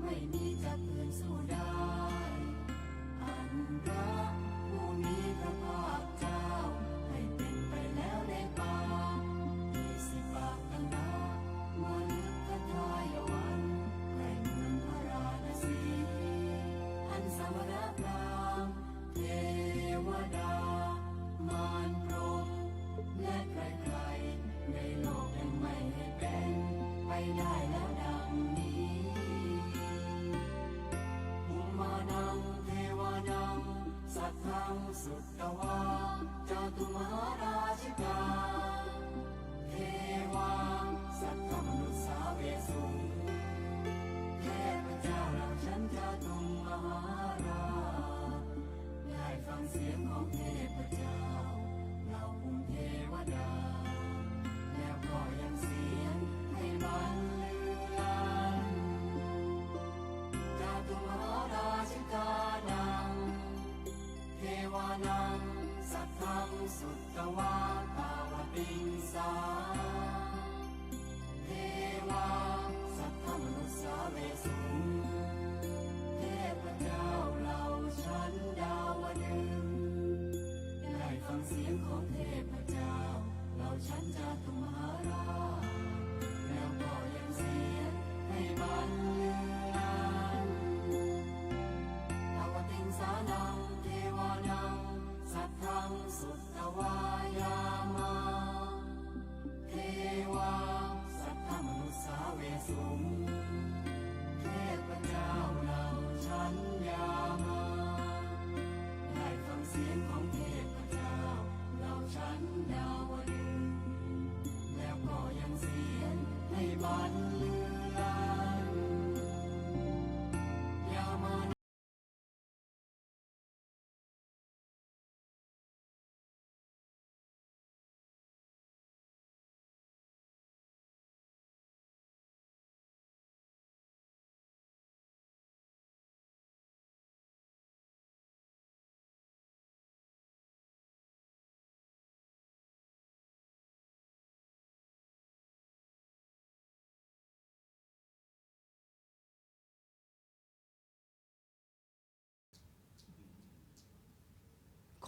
ไม่มีจะเปลี่ยนสู้ได้อันรักผู้มีพระภาคเจ้าให้เป็นไปแล้วในป่า20 ปากตันดามฤคทายวันใกล้เมืองพาราณสีอันสมณพราหมณ์เทวดามารพรหมและใครๆในโลกยังไม่ให้เป็นไปได้แล้วดังนี้ภูมานังเทวานังสัทธังสุตตวาจาตุมหาราชิกาเทวาสัทธมนุษสาเวสุงเทพเจ้าเหล่าชั้นจาตุมหาราชได้ฟังเสียงของเทพเจ้าเหล่าภูมิเทวดาแล้วก็ยังเสียงให้บันลือลั่นจาตุมหาราชิกานังเทวานังสัทธังสุตตวาตาวติงสาเทวาสัทธมนุษสาเวสุงเทพเจ้าเหล่าชั้นดาวดึงส์ได้ฟังเสียงของเทพเจ้าเหล่าชั้นจาตุมหาราชแล้วก็ยังเสียงให้บันลือลั่นตาวติงสานังเทวานังสัทธังสุตตวายามาเทวาสัทธมนุษสาเวสุงเทพเจ้าเหล่าชั้นยามาได้ฟังเสียงของเทพเจ้าเหล่าชั้นดาวดึงส์แล้วก็ยังเสียงให้บันลือลั่นยามา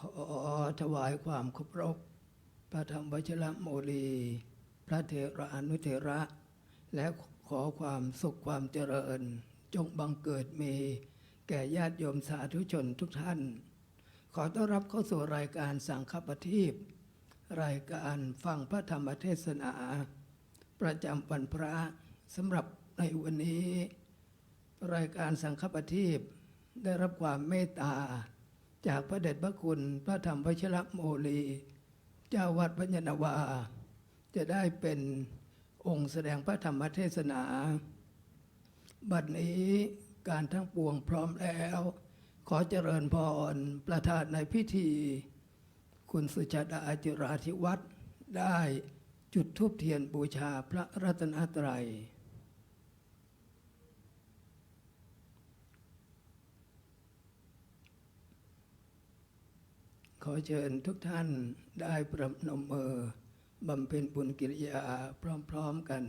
ขอถวายความเคารพพระธรรมวชิรโมลีพระเถระอนุเถระและขอความสุขความเจริญจงบังเกิดมีแก่ญาติโยมสาธุชนทุกท่านขอต้อนรับเข้าสู่รายการสังฆปฏิบรายการฟังพระธรรมเทศนาประจำวันพระสำหรับในวันนี้รายการสังฆปฏิบได้รับความเมตตาจากพระเดชพระคุณพระธรรมวชิรโมลีเจ้าวัดพญานาวาจะได้เป็นองค์แสดงพระธรรมเทศนาบัดนี้การทั้งปวงพร้อมแล้วขอเจริญพรประธานในพิธีคุณสุชาดาจิราธิวัฒน์ได้จุดธูปเทียนบูชาพระรัตนตรัยขอเชิญทุกท่านได้ประนมมือบำเพ็ญบุญกิริยาพร้อมๆกัน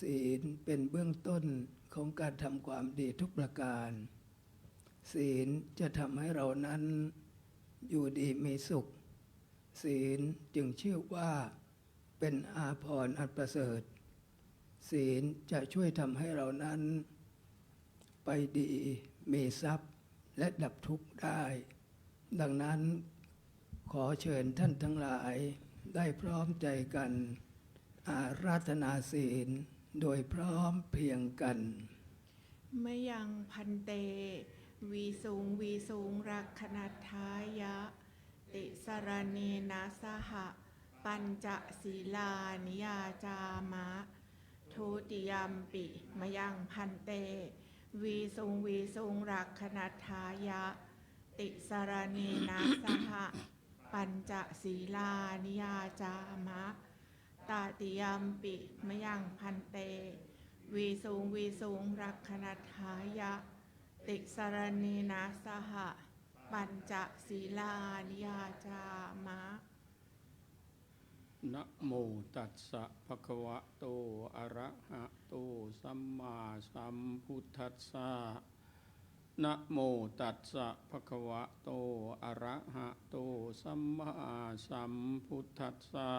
ศีลเป็นเบื้องต้นของการทำความดีทุกประการศีลจะทำให้เรานั้นอยู่ดีมีสุขศีลจึงชื่อว่าเป็นอาภรณ์อันประเสริฐศีลจะช่วยทำให้เรานั้นไปดีมีทรัพย์และดับทุกข์ได้ดังนั้นขอเชิญท่านทั้งหลายได้พร้อมใจกัน อาราธนาศีลโดยพร้อมเพรียงกัน มยังพันเตวีสูงรักขณัฏฐายะติสรเนนะสหะปัญจศีลานิยาจามะทุติยัมปิมยังพันเตวีสูงรักขณัฏฐายะติสรเนนะสหะปัญจศีลานิยาจามะตติยัมปิมยังพันเตวีสูงรักขณัฏฐายะติสรเนนะสหะปัญจศีลานิยาจามะ นะโมตัสสะภะคะวะโตอะระหะโตสัมมาสัมพุทธัสสะนะโมตัสสะภะคะวะโตอะระหะโตสัมมาสัมพุทธัสสะ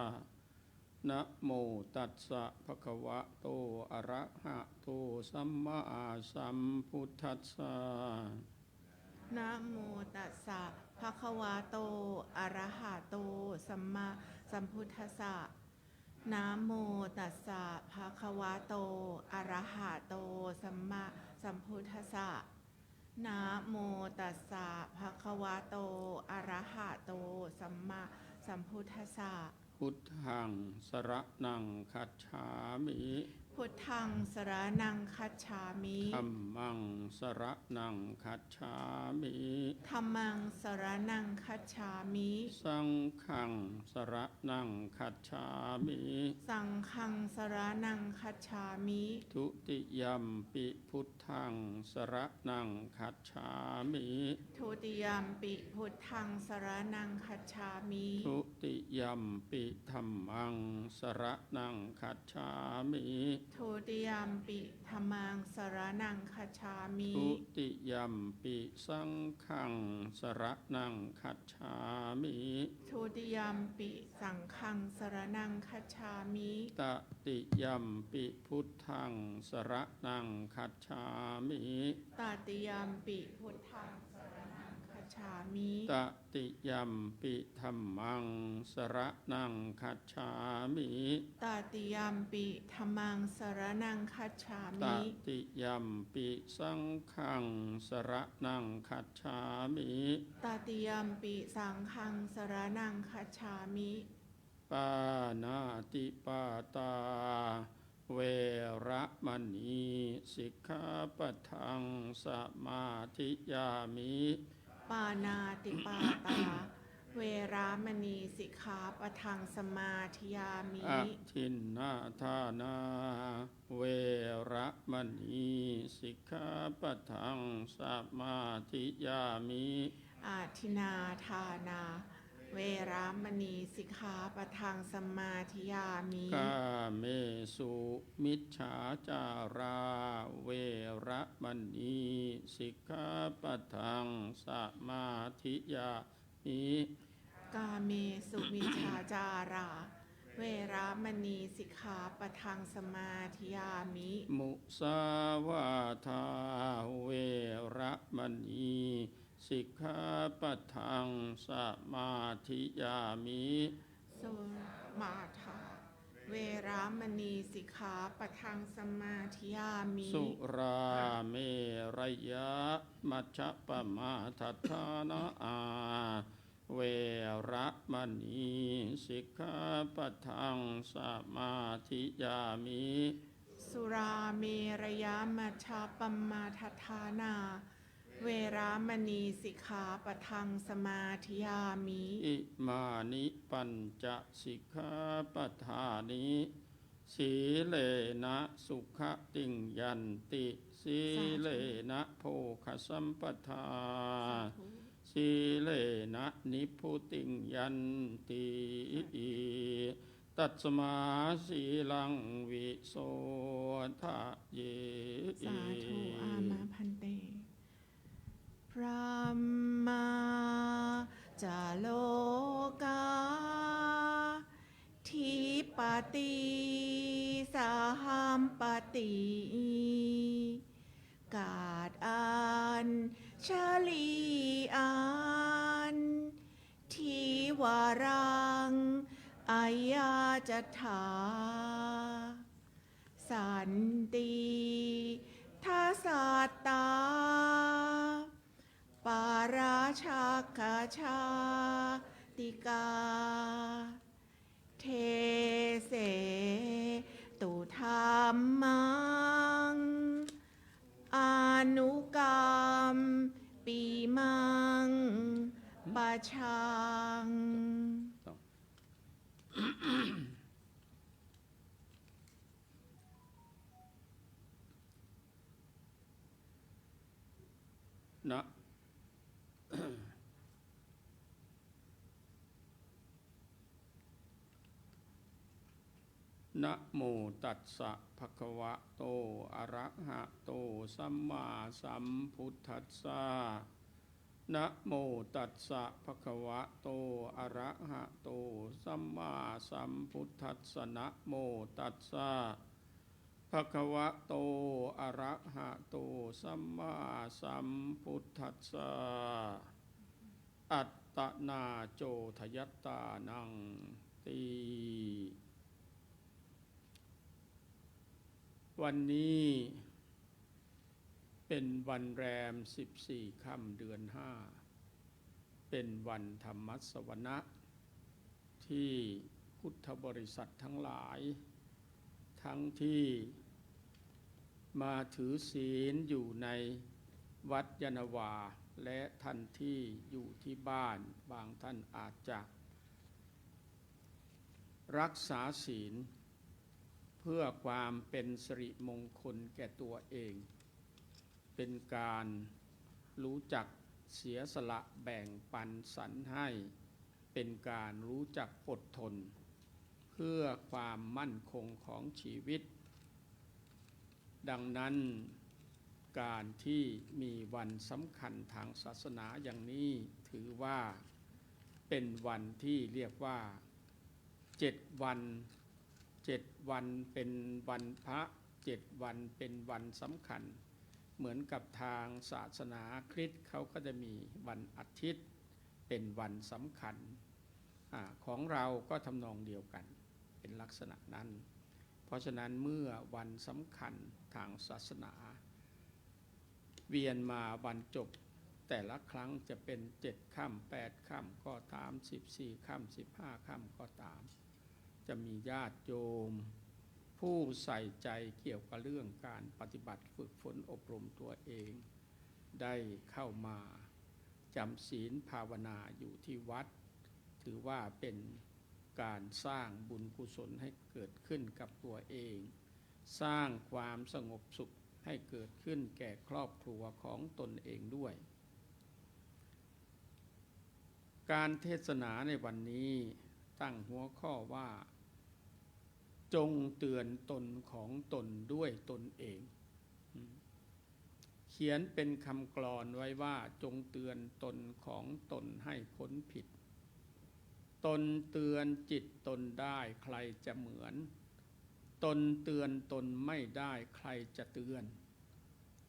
นะโมตัสสะภะคะวะโตอะระหะโตสัมมาสัมพุทธัสสะ นะโมตัสสะภะคะวะโตอะระหะโตสัมมาสัมพุทธัสสะนะโมตัสสะภะคะวะโตอะระหะโตสัมมาสัมพุทธัสสะนะโมตัสสะภะคะวะโตอะระหะโตสัมมาสัมพุทธัสสะ พุทธังสรณังคัจฉามิ พุทธังสรณังคัจฉามิ ธัมมังสรณังคัจฉามิ ธัมมังสรณังคัจฉามิ สังฆังสรณังคัจฉามิ สังฆังสรณังคัจฉามิ ทุติยัมปิพุทธังสรณังคัจฉามิ ทุติยัมปิพุทธังสรณังคัจฉามิ ทุติยัมปิธัมมังสรณังคัจฉามิ ทุติยัมปิธัมมังสรณังคัจฉามิ ทุติยัมปิสังฆังสรณังคัจฉามิ ทุติยัมปิสังฆังสรณังคัจฉามิ ตติยัมปิพุทธังสรณังคัจฉามิ ตติยัมปิพุทธังสรณังคัจฉามิ ตติยัมปิธัมมังสรณังคัจฉามิ ตติยัมปิธัมมังสรณังคัจฉา ต มิ ติยัมปิสังฆังสรณังคัจฉามิ ตติยัมปิสังฆังสรณังคัจฉามิ ปานาติปาตาเวระมณีสิกขาปะทังสมาธิยามิ ปานาติปาตา เวรามณีสิกขาปะทังสมาธิยามิ อทินนาทานาเวระมณีสิกขาปะทังสมาธิยามิ อาทินาทานา เวรามณีสิกขาปะทังสมาธิยามิ กาเมสุมิจฉาจาราเวระมณีสิกขาปะทังสมาธิยามิ กาเมสุมิจฉาจารา เวรามณีสิกขาปะทังสมาธิยามิ มุสาวาทาเวระมณีสิกขาปะทังสมาธิยามิ สุมาทา เวรามณีสิกขาปะทังสมาธิยามิ สุราเมรยะมัชฌัปปมาทัฏฐานะอาเวระมณีสิกขาปะทังสมาธิยามิ สุราเมรยามัชฌาปมาทัฏฐานา เวรามณีสิกขาปะทังสมาธิยามิ อิมานิปัญจสิกขาปทานิสีเลนะสุขติงยันติสีเลนะโภคสัมปทาสีเลนะนิพพุติงยันติตัสมาสีลังวิโสทะเย สาธุอามาพันเต พระมาจาโลกาทิปติสาหัมปติกาดอันชลีอันทิวารัง อายาจถาสันติทัสสตาปาราชาคาชาติกาเทเสตุธรรมังอนุกรรมปีมังปะชัง นะ นะโมตัสสะภะคะวะโตอะระหะโตสัมมาสัมพุทธัสสะนะโมตัสสะภะคะวะโตอะระหะโตสัมมาสัมพุทธัสสะนะโมตัสสะภะคะวะโตอะระหะโตสัมมาสัมพุทธัสสะอัตตนาโจทยัตตานังตีวันนี้เป็นวันแรม14 ค่ำเดือน 5เป็นวันธรรมสวนะที่พุทธบริษัททั้งหลายทั้งที่มาถือศีลอยู่ในวัดยานนาวาและท่านที่อยู่ที่บ้านบางท่านอาจจะรักษาศีลเพื่อความเป็นสิริมงคลแก่ตัวเองเป็นการรู้จักเสียสละแบ่งปันสรรให้เป็นการรู้จักอดทนเพื่อความมั่นคงของชีวิตดังนั้นการที่มีวันสำคัญทางศาสนาอย่างนี้ถือว่าเป็นวันที่เรียกว่า7 วันเป็นวันพระ7 วันเป็นวันสำคัญเหมือนกับทางศาสนาคริสต์เขาก็จะมีวันอาทิตย์เป็นวันสำคัญของเราก็ทำนองเดียวกันเป็นลักษณะนั้นเพราะฉะนั้นเมื่อวันสำคัญทางศาสนาเวียนมาวันจบแต่ละครั้งจะเป็น7 ค่ำ8 ค่ำก็ตาม14 ค่ำ15 ค่ำก็ตามจะมีญาติโยมผู้ใส่ใจเกี่ยวกับเรื่องการปฏิบัติฝึกฝนอบรมตัวเองได้เข้ามาจำศีลภาวนาอยู่ที่วัดถือว่าเป็นการสร้างบุญกุศลให้เกิดขึ้นกับตัวเองสร้างความสงบสุขให้เกิดขึ้นแก่ครอบครัวของตนเองด้วยการเทศนาในวันนี้ตั้งหัวข้อว่าจงเตือนตนของตนด้วยตนเองเขียนเป็นคำกลอนไว้ว่าจงเตือนตนของตนให้พ้นผิดตนเตือนจิตตนได้ใครจะเหมือนตนเตือนตนไม่ได้ใครจะเตือน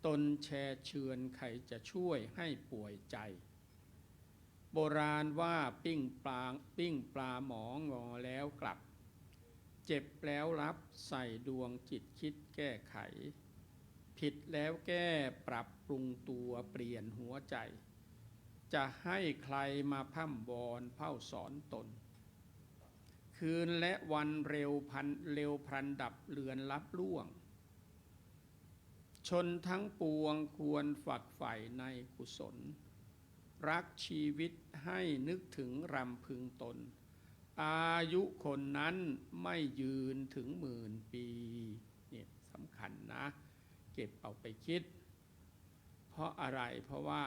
ตนแช่เชือนใครจะช่วยให้ป่วยใจโบราณว่าปิ้งปลาหมองอแล้วกลับเจ็บแล้วรับใส่ดวงจิตคิดแก้ไขผิดแล้วแก้ปรับปรุงตัวเปลี่ยนหัวใจจะให้ใครมาพร่ำวอนเฝ้าสอนตนคืนและวันเร็วพลันดับเลือนลับล่วงชนทั้งปวงควรฝักใฝ่ในกุศลรักชีวิตให้นึกถึงรำพึงตนอายุคนนั้นไม่ยืนถึง10,000 ปีเนี่ยสำคัญนะเก็บเอาไปคิดเพราะอะไรเพราะว่า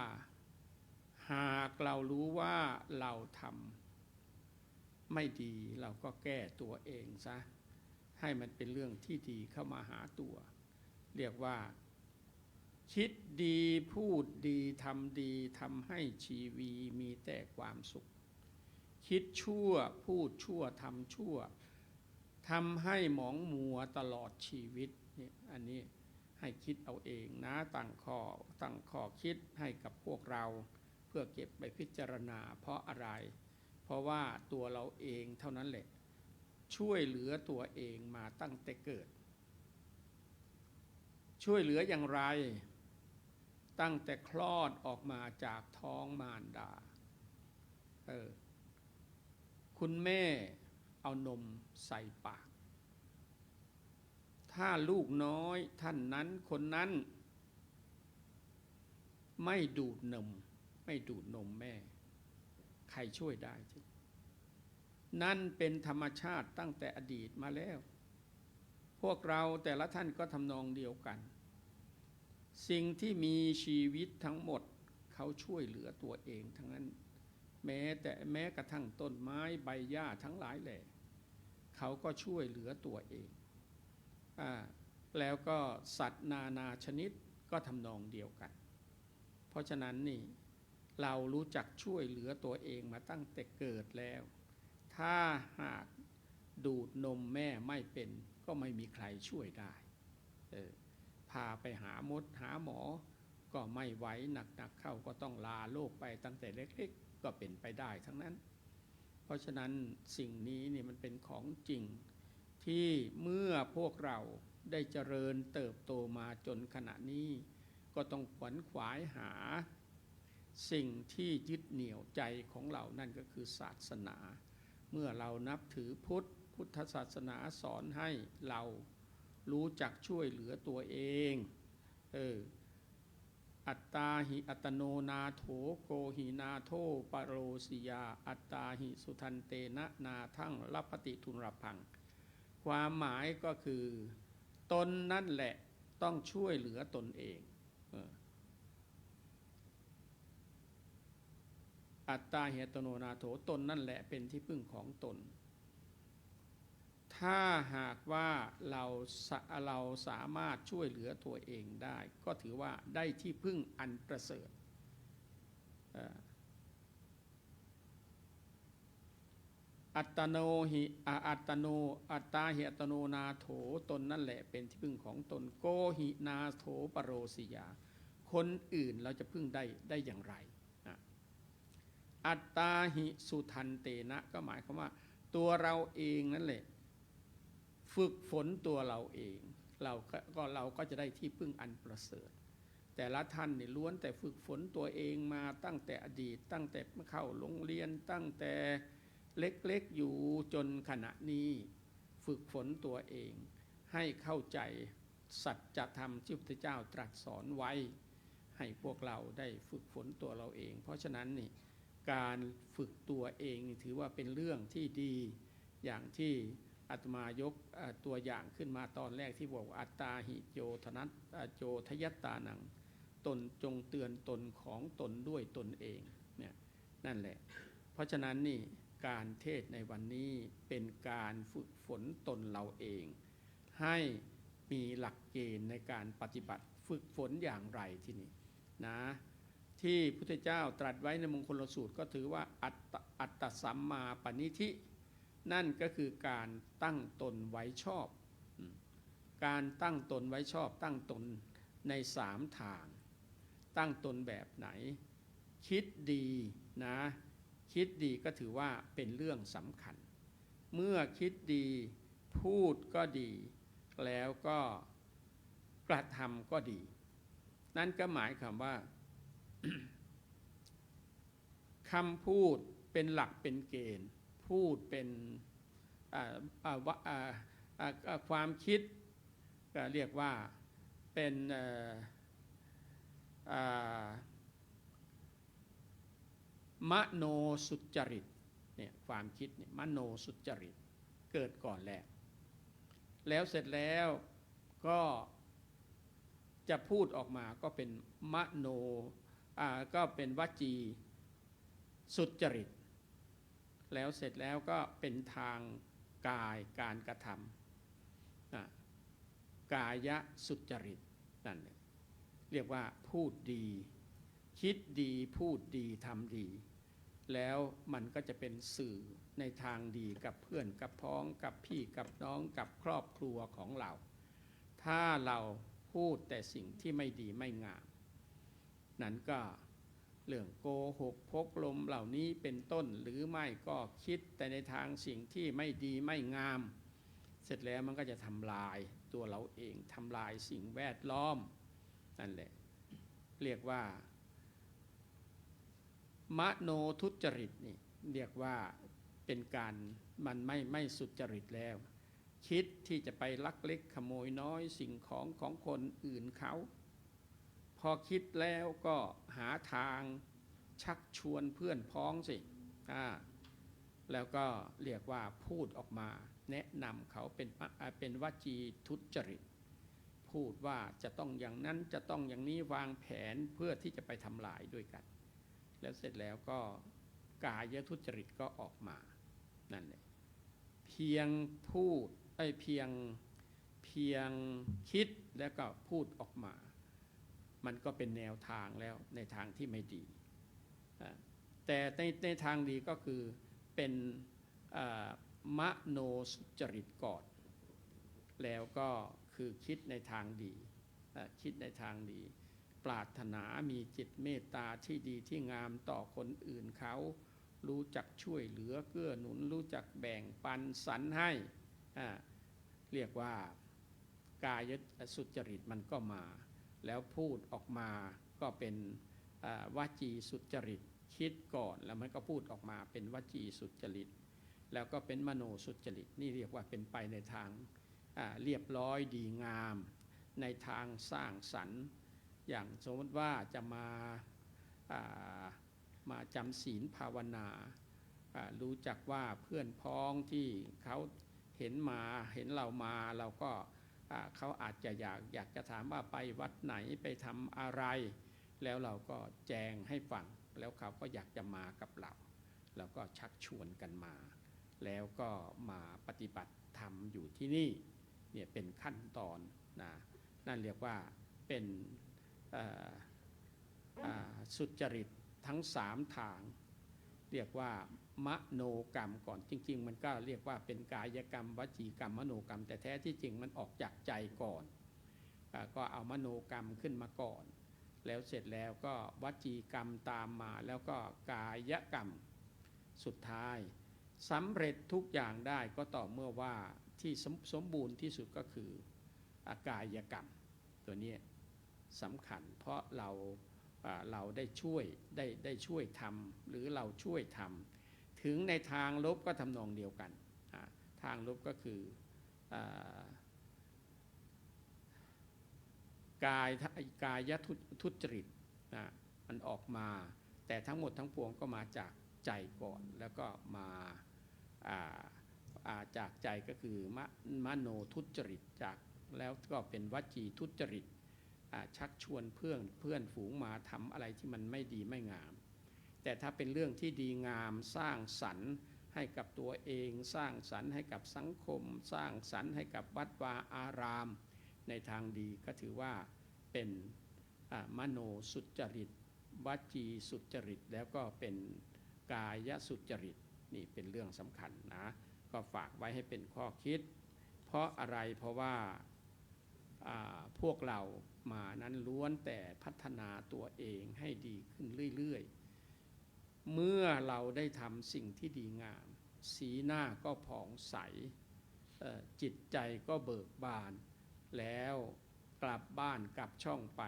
หากเรารู้ว่าเราทำไม่ดีเราก็แก้ตัวเองซะให้มันเป็นเรื่องที่ดีเข้ามาหาตัวเรียกว่าคิดดีพูดดีทำดีทำให้ชีวีมีแต่ความสุขคิดชั่วพูดชั่วทำชั่วทำให้หมองมัวตลอดชีวิตนี่อันนี้ให้คิดเอาเองนะตั้งข้อคิดให้กับพวกเราเพื่อเก็บไปพิจารณาเพราะอะไรเพราะว่าตัวเราเองเท่านั้นแหละ ช่วยเหลือตัวเองมาตั้งแต่เกิดช่วยเหลืออย่างไรตั้งแต่คลอดออกมาจากท้องมารดาคุณแม่เอานมใส่ปากถ้าลูกน้อยท่านนั้นคนนั้นไม่ดูดนมแม่ใครช่วยได้นั่นเป็นธรรมชาติตั้งแต่อดีตมาแล้วพวกเราแต่ละท่านก็ทำนองเดียวกันสิ่งที่มีชีวิตทั้งหมดเขาช่วยเหลือตัวเองทั้งนั้นแม้กระทั่งต้นไม้ใบหญ้าทั้งหลายแหล่เขาก็ช่วยเหลือตัวเองแล้วก็สัตว์นานาชนิดก็ทำนองเดียวกันเพราะฉะนั้นนี่เรารู้จักช่วยเหลือตัวเองมาตั้งแต่เกิดแล้วถ้าหากดูดนมแม่ไม่เป็นก็ไม่มีใครช่วยได้พาไปหาหมอก็ไม่ไหวหนักเข้าก็ต้องลาโลกไปตั้งแต่เล็กๆก็เป็นไปได้ทั้งนั้นเพราะฉะนั้นสิ่งนี้นี่มันเป็นของจริงที่เมื่อพวกเราได้เจริญเติบโตมาจนขณะนี้ก็ต้องขวนขวายหาสิ่งที่ยึดเหนี่ยวใจของเรานั่นก็คือศาสนาเมื่อเรานับถือพุทธศาสนาสอนให้เรารู้จักช่วยเหลือตัวเองอัตตาหิอัตโนนาโถโกหินาโทปโรสิยาอัตตาหิสุทันเตนะนาทั่งลัพพติทุนรพังความหมายก็คือตนนั่นแหละต้องช่วยเหลือตนเองอัตตาหิอัตโนนาโถตนนั่นแหละเป็นที่พึ่งของตนถ้าหากว่าเราสามารถช่วยเหลือตัวเองได้ก็ถือว่าได้ที่พึ่งอันประเสริฐอัตตาหิอัตโนนาโถตนนั่นแหละเป็นที่พึ่งของตนโกหินาโถปโรสิยาคนอื่นเราจะพึ่งได้อย่างไรอัตตาหิสุทันเตนะก็หมายความว่าตัวเราเองนั่นแหละฝึกฝนตัวเราเองเราก็จะได้ที่พึ่งอันประเสริฐแต่ละท่านนี่ล้วนแต่ฝึกฝนตัวเองมาตั้งแต่อดีตตั้งแต่เข้าโรงเรียนตั้งแต่เล็กๆอยู่จนขณะนี้ฝึกฝนตัวเองให้เข้าใจสัจธรรมที่พระพุทธเจ้าตรัสสอนไว้ให้พวกเราได้ฝึกฝนตัวเราเองเพราะฉะนั้นนี่การฝึกตัวเองถือว่าเป็นเรื่องที่ดีอย่างที่อาตมายกตัวอย่างขึ้นมาตอนแรกที่บอกอัตตาหิโยโจทยัตตานังตนจงเตือนตนของตนด้วยตนเองเนี่ยนั่นแหละเพราะฉะนั้นนี่การเทศในวันนี้เป็นการฝึกฝนตนเราเองให้มีหลักเกณฑ์ในการปฏิบัติฝึกฝนอย่างไรที่นี่นะที่พุทธเจ้าตรัสไว้ในมงคลสูตรก็ถือว่าอัตตสัมมาปณิธินั่นก็คือการตั้งตนไว้ชอบการตั้งตนไว้ชอบตั้งตนใน3ทางตั้งตนแบบไหนคิดดีนะคิดดีก็ถือว่าเป็นเรื่องสำคัญเมื่อคิดดีพูดก็ดีแล้วก็กระทำก็ดีนั่นก็หมายความว่า คำพูดเป็นหลักเป็นเกณฑ์พูดเป็นความคิดก็เรียกว่าเป็นมโนสุจริตเนี่ยความคิดเนี่ยมโนสุจริตเกิดก่อนแล้วเสร็จแล้วก็จะพูดออกมาก็เป็นมโนก็เป็นวจีสุจริตแล้วเสร็จแล้วก็เป็นทางกายการกระทำกายสุจริตนั่นเรียกว่าพูดดีคิดดีพูดดีทำดีแล้วมันก็จะเป็นสื่อในทางดีกับเพื่อนกับพ้องกับพี่กับน้องกับครอบครัวของเราถ้าเราพูดแต่สิ่งที่ไม่ดีไม่งามนั้นก็ เรื่องโกหกพกลมเหล่านี้เป็นต้นหรือไม่ก็คิดแต่ในทางสิ่งที่ไม่ดีไม่งามเสร็จแล้วมันก็จะทำลายตัวเราเองทำลายสิ่งแวดล้อมนั่นแหละเรียกว่ามโนทุจริตนี่เรียกว่าเป็นการมันไม่สุจริตแล้วคิดที่จะไปลักเล็กขโมยน้อยสิ่งของคนอื่นเขาพอคิดแล้วก็หาทางชักชวนเพื่อนพ้องสิแล้วก็เรียกว่าพูดออกมาแนะนำเขาเป็นวจีทุจริตพูดว่าจะต้องอย่างนั้นจะต้องอย่างนี้วางแผนเพื่อที่จะไปทำลายด้วยกันแล้วเสร็จแล้วก็กายทุจริตก็ออกมานั่นแหละเพียงพูดเพียงคิดแล้วก็พูดออกมามันก็เป็นแนวทางแล้วในทางที่ไม่ดีแต่ในทางดีก็คือเป็นมโนสุจริตก่อนแล้วก็คือคิดในทางดีคิดในทางดีปรารถนามีจิตเมตตาที่ดีที่งามต่อคนอื่นเขารู้จักช่วยเหลือเกื้อหนุนรู้จักแบ่งปันสรรให้เรียกว่ากายสุจริตมันก็มาแล้วพูดออกมาก็เป็นวจีสุจริตคิดก่อนแล้วมันก็พูดออกมาเป็นวจีสุจริตแล้วก็เป็นมโนสุจริตนี่เรียกว่าเป็นไปในทางเรียบร้อยดีงามในทางสร้างสรรค์อย่างสมมติว่าจะมาจำศีลภาวนารู้จักว่าเพื่อนพ้องที่เขาเห็นเรามาเราก็เขาอาจจะอยากจะถามว่าไปวัดไหนไปทำอะไรแล้วเราก็แจงให้ฟังแล้วเขาก็อยากจะมากับเราแล้วก็ชักชวนกันมาแล้วก็มาปฏิบัติธรรมอยู่ที่นี่เนี่ยเป็นขั้นตอนนั่นเรียกว่าเป็นสุจริตทั้ง3ทางเรียกว่ามโนกรรมก่อนจริงๆมันก็เรียกว่าเป็นกายกรรมวจีกรรมมโนกรรมแต่แท้ที่จริงมันออกจากใจก่อนก็เอามโนกรรมขึ้นมาก่อนแล้วเสร็จแล้วก็วจีกรรมตามมาแล้วก็กายกรรมสุดท้ายสำเร็จทุกอย่างได้ก็ต่อเมื่อว่าที่สมบูรณ์ที่สุดก็คือกายกรรมตัวนี้สำคัญเพราะเราได้ช่วยทำหรือเราช่วยทำถึงในทางลบก็ทำนองเดียวกันทางลบก็คือกายทุจริตมันออกมาแต่ทั้งหมดทั้งปวงก็มาจากใจก่อนแล้วก็มาจากใจก็คือมโนทุจริตจากแล้วก็เป็นวจีทุจริตชักชวนเพื่อนฝูงมาทำอะไรที่มันไม่ดีไม่งามแต่ถ้าเป็นเรื่องที่ดีงามสร้างสรรค์ให้กับตัวเองสร้างสรรค์ให้กับสังคมสร้างสรรค์ให้กับวัดวาอารามในทางดีก็ถือว่าเป็นมโนสุจริตวจีสุจริตแล้วก็เป็นกายสุจริตนี่เป็นเรื่องสำคัญนะก็ฝากไว้ให้เป็นข้อคิดเพราะอะไรเพราะว่าพวกเรามานั้นล้วนแต่พัฒนาตัวเองให้ดีขึ้นเรื่อยๆเมื่อเราได้ทำสิ่งที่ดีงามสีหน้าก็ผ่องใสจิตใจก็เบิกบานแล้วกลับบ้านกลับช่องไป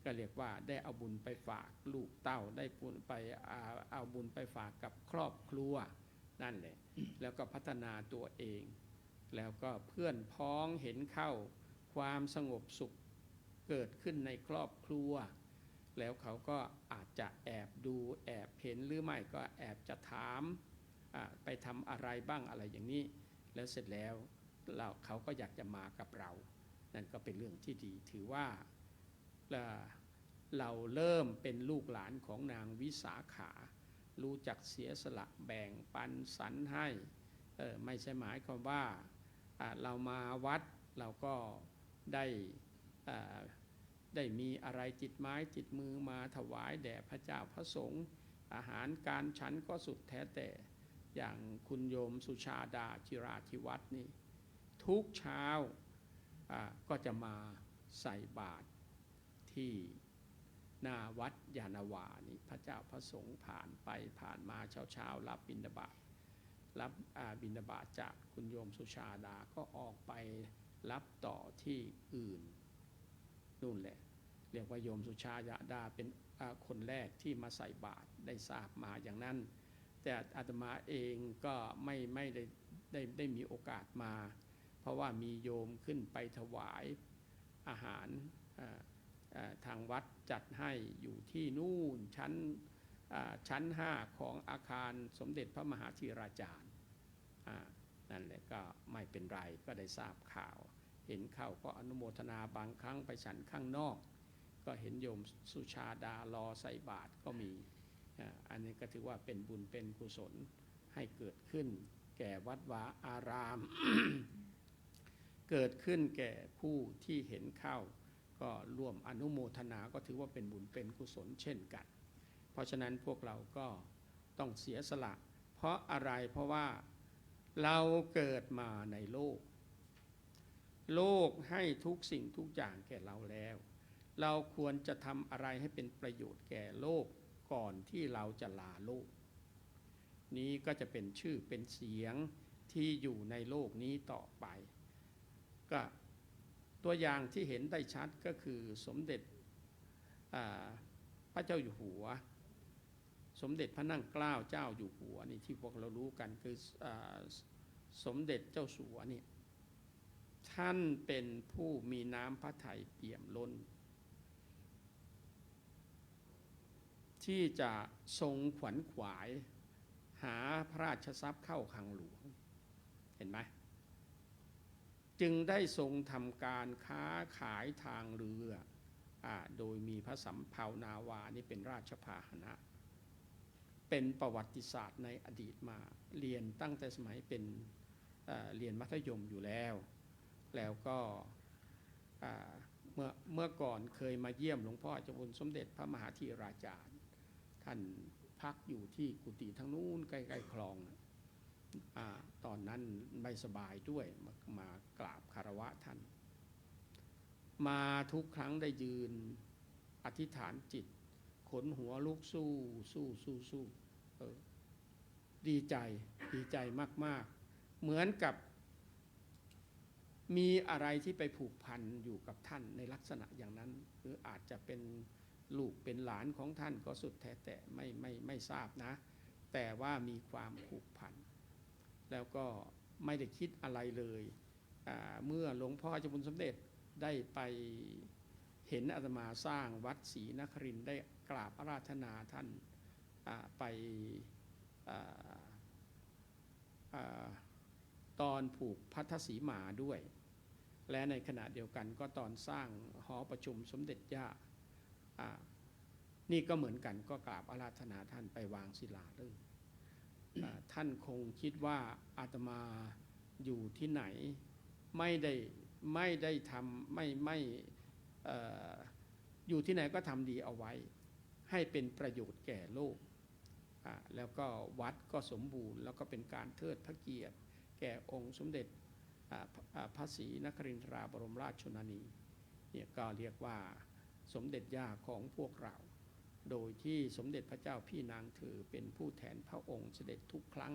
ก็เรียกว่าได้เอาบุญไปฝากลูกเต้าได้บุญไปเอาบุญไปฝากกับครอบครัวนั่นแหละแล้วก็พัฒนาตัวเองแล้วก็เพื่อนพ้องเห็นเข้าความสงบสุขเกิดขึ้นในครอบครัวแล้วเขาก็อาจจะแอบดูแอบเห็นหรือไม่ก็แอบจะถามไปทำอะไรบ้างอะไรอย่างนี้แล้วเสร็จแล้วเขาก็อยากจะมากับเรานั่นก็เป็นเรื่องที่ดีถือว่าเราเริ่มเป็นลูกหลานของนางวิสาขารู้จักเสียสละแบ่งปันสรรให้ไม่ใช่หมายความว่าเรามาวัดเราก็ได้มีอะไรติดไม้ติดมือมาถวายแด่พระเจ้าพระสงฆ์อาหารการฉันก็สุดแท้แต่อย่างคุณโยมสุชาดาจิราธิวัฒน์นี่ทุกเช้าก็จะมาใส่บาตรที่ หน้าวัดยานาวานี่พระเจ้าพระสงฆ์ผ่านไปผ่านมาเช้ารับบิณฑบาตบิณฑบาตจากคุณโยมสุชาดาก็ออกไปรับต่อที่อื่นนู่นแหละเรียกว่าโยมสุชาดาเป็นคนแรกที่มาใส่บาตรได้ทราบมาอย่างนั้นแต่อาตมาเองก็ไม่ได้มีโอกาสมาเพราะว่ามีโยมขึ้นไปถวายอาหารทางวัดจัดให้อยู่ที่นู่นชั้น5ของอาคารสมเด็จพระมหาธีราจารย์นั่นแหละก็ไม่เป็นไรก็ได้ทราบข่าวเห็นเข้าก็อนุโมทนาบางครั้งไปฉันข้างนอกก็เห็นโยมสุชาดารอใส่บาตรก็มีอันนี้ก็ถือว่าเป็นบุญเป็นกุศลให้เกิดขึ้นแก่วัดวาอาราม เกิดขึ้นแก่ผู้ที่เห็นเข้าก็ร่วมอนุโมทนาก็ถือว่าเป็นบุญเป็นกุศลเช่นกันเพราะฉะนั้นพวกเราก็ต้องเสียสละเพราะอะไรเพราะว่าเราเกิดมาในโลกให้ทุกสิ่งทุกอย่างแก่เราแล้วเราควรจะทำอะไรให้เป็นประโยชน์แก่โลกก่อนที่เราจะลาโลกนี้ก็จะเป็นชื่อเป็นเสียงที่อยู่ในโลกนี้ต่อไปก็ตัวอย่างที่เห็นได้ชัดก็คือสมเด็จพระเจ้าอยู่หัวสมเด็จพระนั่งเกล้าเจ้าอยู่หัวนี่ที่พวกเรารู้กันคือสมเด็จเจ้าสัวนี่ท่านเป็นผู้มีน้ำพระทัยเปี่ยมล้นที่จะทรงขวนขวายหาพระราชทรัพย์เข้าคลังหลวงเห็นไหมจึงได้ทรงทำการค้าขายทางเรือโดยมีพระสำเภานาวานี่เป็นราชพาหนะเป็นประวัติศาสตร์ในอดีตมาเรียนตั้งแต่สมัยเป็นเรียนมัธยมอยู่แล้วก็เมื่อก่อนเคยมาเยี่ยมหลวงพ่อเจ้าคุณสมเด็จพระมหาธีราจารย์ท่านพักอยู่ที่กุฏิทางนู้นใกล้ๆคลองตอนนั้นไม่สบายด้วยมากราบคารวะท่านมาทุกครั้งได้ยืนอธิษฐานจิตขนหัวลุกสู้ดีใจมากๆเหมือนกับมีอะไรที่ไปผูกพันอยู่กับท่านในลักษณะอย่างนั้นหรืออาจจะเป็นลูกเป็นหลานของท่านก็สุดแท้แต่ไม่ทราบนะแต่ว่ามีความผูกพันแล้วก็ไม่ได้คิดอะไรเลยเมื่อหลวงพ่อเจ้าคุณสมเด็จได้ไปเห็นอาตมาสร้างวัดศรีนครินทร์ได้กราบอาราธนาท่านไปตอนผูกพัทธสีมาด้วยและในขณะเดียวกันก็ตอนสร้างหอประชุมสมเด็จย่านี่ก็เหมือนกันก็กราบอาราธนาท่านไปวางศิลาฤกษ์ท่านคงคิดว่าอาตมาอยู่ที่ไหนไม่ได้ทำไม่อยู่ที่ไหนก็ทำดีเอาไว้ให้เป็นประโยชน์แก่โลกแล้วก็วัดก็สมบูรณ์แล้วก็เป็นการเทิดพระเกียรติแก่องค์สมเด็จพระศรีนครินทราบรมราชชนนีเนี่ยก็เรียกว่าสมเด็จย่าของพวกเราโดยที่สมเด็จพระเจ้าพี่นางเธอเป็นผู้แทนพระองค์เสด็จทุกครั้ง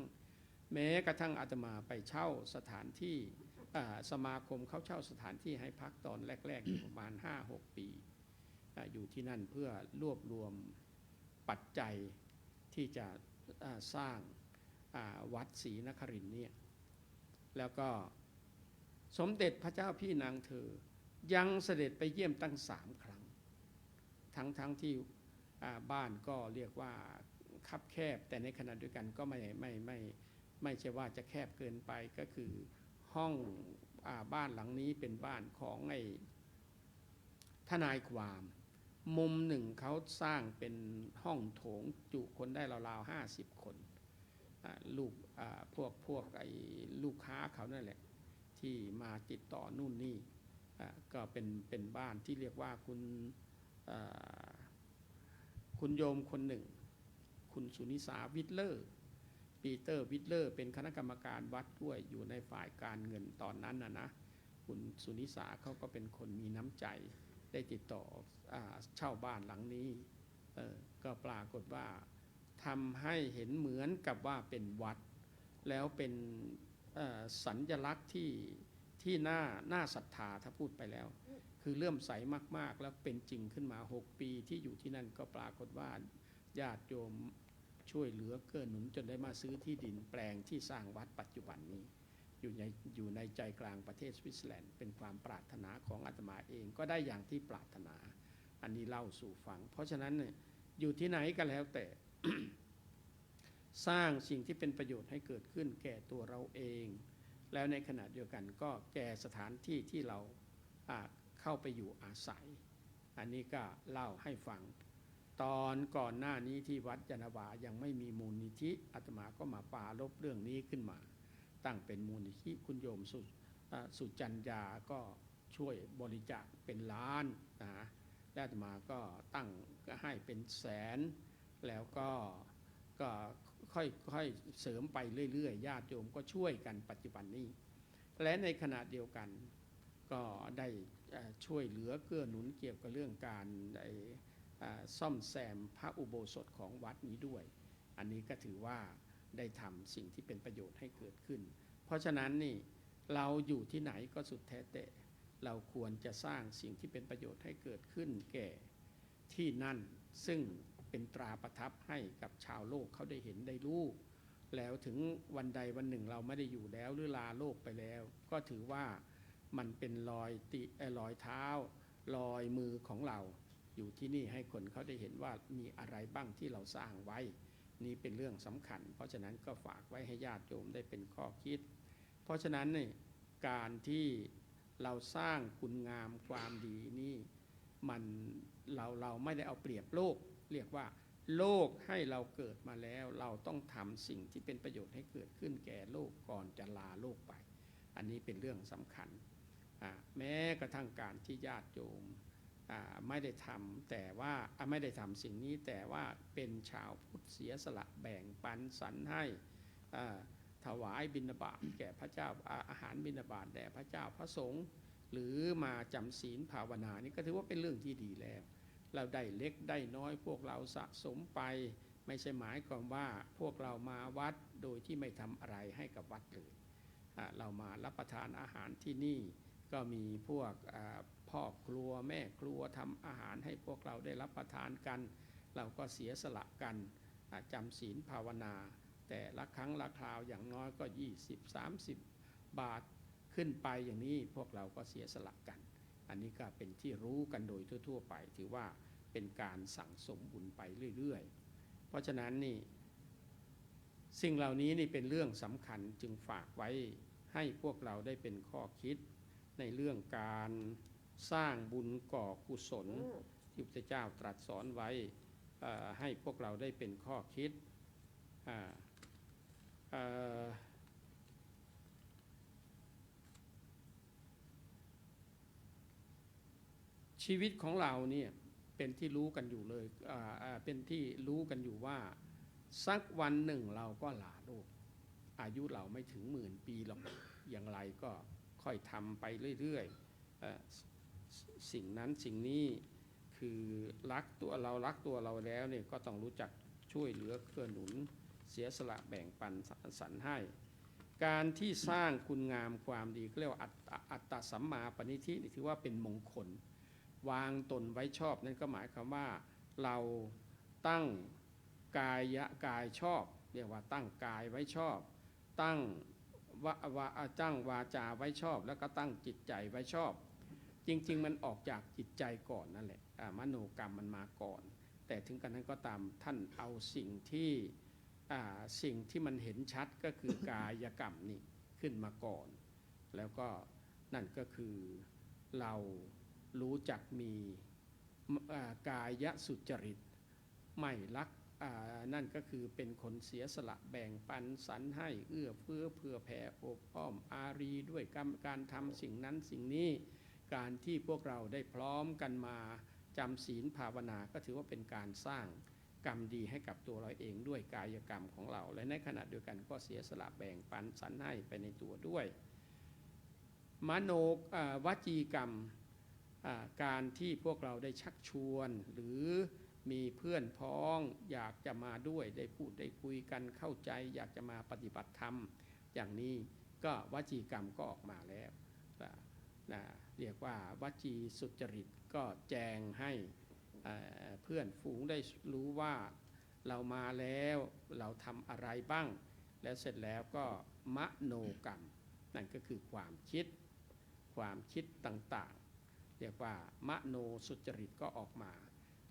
แม้กระทั่งอาตมาไปเช่าสถานที่สมาคมเขาเช่าสถานที่ให้พักตอนแรกๆประมาณ 5-6 ปีอยู่ที่นั่นเพื่อรวบรวมปัจจัยที่จะสร้างวัดศรีนครินทร์เนี่ยแล้วก็สมเด็จพระเจ้าพี่นางเธอยังเสด็จไปเยี่ยมตั้ง3 ครั้งทั้งที่บ้านก็เรียกว่าคับแคบแต่ในขณะเดียวกันก็ไม่ใช่ว่าจะแคบเกินไปก็คือห้องบ้านหลังนี้เป็นบ้านของไอ้ทนายความมุมหนึ่งเขาสร้างเป็นห้องโถงจุคนได้ราวๆ50 คนลูกพวกไอ้ลูกค้าเขานั่นแหละที่มาติดต่อนู่นนี่ก็เป็นบ้านที่เรียกว่าคุณโยมคนหนึ่งคุณสุนิสาวิทเลอร์ปีเตอร์วิทเลอร์เป็นคณะกรรมการวัดด้วยอยู่ในฝ่ายการเงินตอนนั้นนะคุณสุนิสาเขาก็เป็นคนมีน้ำใจ ได้ติดต่อเช่าบ้านหลังนี้ก็ปรากฏว่าทำให้เห็นเหมือนกับว่าเป็นวัดแล้วเป็นสัญลักษณ์ที่น่าศรัทธาถ้าพูดไปแล้วคือเลื่อมใสมากๆแล้วเป็นจริงขึ้นมา6 ปีที่อยู่ที่นั่นก็ปรากฏว่าญาติโยมช่วยเหลือเกื้อหนุนจนได้มาซื้อที่ดินแปลงที่สร้างวัดปัจจุบันนี้อยู่ในใจกลางประเทศสวิตเซอร์แลนด์เป็นความปรารถนาของอาตมาเองก็ได้อย่างที่ปรารถนาอันนี้เล่าสู่ฟังเพราะฉะนั้นเนี่ยอยู่ที่ไหนก็แล้วแต่ สร้างสิ่งที่เป็นประโยชน์ให้เกิดขึ้นแก่ตัวเราเองแล้วในขณะเดียวกันก็แก่สถานที่ที่เราเข้าไปอยู่อาศัยอันนี้ก็เล่าให้ฟังตอนก่อนหน้านี้ที่วัดยานาวายังไม่มีมูลนิธิอาตมาก็มาปรารภเรื่องนี้ขึ้นมาตั้งเป็นมูลนิธิคุณโยมสุจัญญาก็ช่วยบริจาคเป็นล้านนะและอาตมาก็ตั้งให้เป็นแสนแล้วก็ค่อยเสริมไปเรื่อยๆญาติโยมก็ช่วยกันปัจจุบันนี้และในขณะเดียวกันก็ได้ช่วยเหลือเกื้อหนุนเกี่ยวกับเรื่องการซ่อมแซมพระอุโบสถของวัดนี้ด้วยอันนี้ก็ถือว่าได้ทำสิ่งที่เป็นประโยชน์ให้เกิดขึ้นเพราะฉะนั้นนี่เราอยู่ที่ไหนก็สุดแท้แต่เราควรจะสร้างสิ่งที่เป็นประโยชน์ให้เกิดขึ้นแก่ที่นั่นซึ่งเป็นตราประทับให้กับชาวโลกเขาได้เห็นได้รู้แล้วถึงวันใดวันหนึ่งเราไม่ได้อยู่แล้วหรือลาโลกไปแล้วก็ถือว่ามันเป็นรอยเท้ารอยมือของเราอยู่ที่นี่ให้คนเขาได้เห็นว่ามีอะไรบ้างที่เราสร้างไว้นี่เป็นเรื่องสำคัญเพราะฉะนั้นก็ฝากไว้ให้ญาติโยมได้เป็นข้อคิดเพราะฉะนั้นนี่การที่เราสร้างคุณงามความดีนี่มันเราไม่ได้เอาเปรียบโลกเรียกว่าโลกให้เราเกิดมาแล้วเราต้องทำสิ่งที่เป็นประโยชน์ให้เกิดขึ้นแก่โลกก่อนจะลาโลกไปอันนี้เป็นเรื่องสำคัญแม้กระทั่งการที่ญาติโยมไม่ได้ทำแต่ว่าไม่ได้ทำสิ่งนี้แต่ว่าเป็นชาวพุทธเสียสละแบ่งปันสรรให้ถวายบิณฑบาตแก่พระเจ้าอาหารบิณฑบาตแด่พระเจ้าพระสงฆ์หรือมาจำศีลภาวนานี่ก็ถือว่าเป็นเรื่องที่ดีแล้วเราได้เล็กได้น้อยพวกเราสะสมไปไม่ใช่หมายความว่าพวกเรามาวัดโดยที่ไม่ทำอะไรให้กับวัดเลยเรามารับประทานอาหารที่นี่ก็มีพวกพ่อครัวแม่ครัวทำอาหารให้พวกเราได้รับประทานกันเราก็เสียสละกันจำศีลภาวนาแต่ละครั้งละคราวอย่างน้อยก็20-30 บาทขึ้นไปอย่างนี้พวกเราก็เสียสละกันอันนี้ก็เป็นที่รู้กันโดยทั่วๆไปถือว่าเป็นการสั่งสมบุญไปเรื่อยๆเพราะฉะนั้นนี่สิ่งเหล่านี้นี่เป็นเรื่องสำคัญจึงฝากไว้ให้พวกเราได้เป็นข้อคิดในเรื่องการสร้างบุญก่อกุศลที่พระพุทธเจ้าตรัสสอนไว้ให้พวกเราได้เป็นข้อคิดชีวิตของเราเนี่ยเป็นที่รู้กันอยู่เลยเป็นที่รู้กันอยู่ว่าสักวันหนึ่งเราก็ลาโลกอายุเราไม่ถึง10,000 ปีหรอกอย่างไรก็ค่อยทำไปเรื่อยๆสิ่งนั้นสิ่งนี้คือรักตัวเราแล้วเนี่ยก็ต้องรู้จักช่วยเหลือเกื้อหนุนเสียสละแบ่งปันสรรให้การที่สร้างคุณงามความดีเรียกว่าอัตตสัมมาปณิธินี่ถือว่าเป็นมงคลวางตนไว้ชอบนั่นก็หมายความว่าเราตั้งกายชอบเรียกว่าตั้งกายไว้ชอบตั้งวาจาไว้ชอบแล้วก็ตั้งจิตใจไว้ชอบจริงๆมันออกจากจิตใจก่อนนั่นแหละมโนกรรมมันมาก่อนแต่ถึงกันนั้นก็ตามท่านเอาสิ่งที่มันเห็นชัดก็คือกายกรรมนี่ขึ้นมาก่อนแล้วก็นั่นก็คือเรารู้จักมีกายสุจริตไม่ลักนั่นก็คือเป็นคนเสียสละแบ่งปันสรรให้เอื้อเฟื้อเผื่อแผ่อบอ้อมอารีด้วยการทำสิ่งนั้นสิ่งนี้การที่พวกเราได้พร้อมกันมาจำศีลภาวนาก็ถือว่าเป็นการสร้างกรรมดีให้กับตัวเราเองด้วยกายกรรมของเราและในขณะเดียวกันก็เสียสละแบ่งปันสรรให้ไปในตัวด้วยมโนวจีกรรม การที่พวกเราได้ชักชวนหรือมีเพื่อนพ้องอยากจะมาด้วยได้พูดได้คุยกันเข้าใจอยากจะมาปฏิบัติธรรมอย่างนี้ก็วจีกรรมก็ออกมาแล้วเรียกว่าวจีสุจริตก็แจงให้เพื่อนฝูงได้รู้ว่าเรามาแล้วเราทำอะไรบ้างแล้วเสร็จแล้วก็มโนกรรมนั่นก็คือความคิดต่างๆเรียกว่ามโนสุจริตก็ออกมา